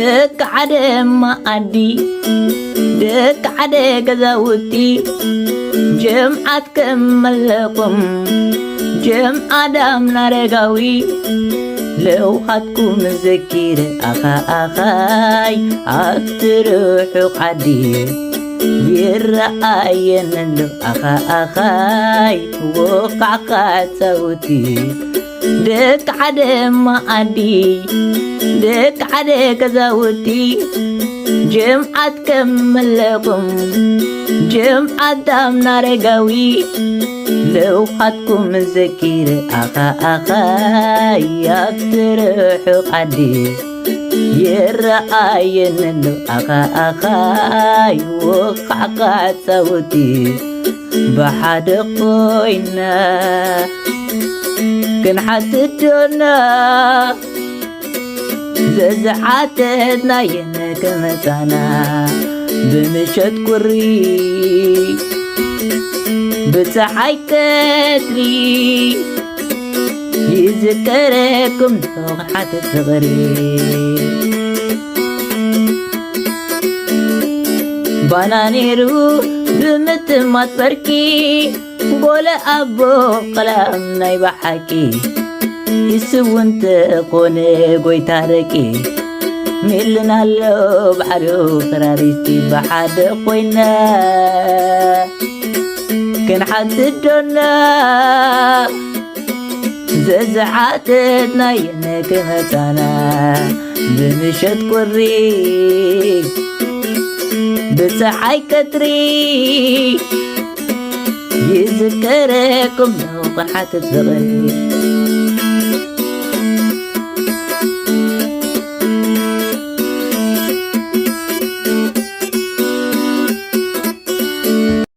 دك عدم ما أدي دك عدك زوتي جمعة كملكم جمعة دام نرجوي لو خدكم ذكير أخاي أتروحوا قدير يرأين له أخاي وقعقات صوتي دك عدم ما أدي دك عدك زوتي جمعة كملكم جمعة دام نرجوي لو خدكم ذكير أخاي يقترحوا قدير يرأين له أخاي وقعقات صوتي بحد قوينا كنحسدنا زعاتنا ينك متانا بمشت كري بتحي كتري يذكركم لوحة التغري بنانيرو بمتمت بركي بولا أبو قلام نايبا حكي يسوانت قوني قوي تاركي ميلنا اللو بحرو قراريستي بحد قوينا كن حسدنا زعاتنا ينك متانا بمشت كري بصحي كتري يذكركم لو قنحة الصغير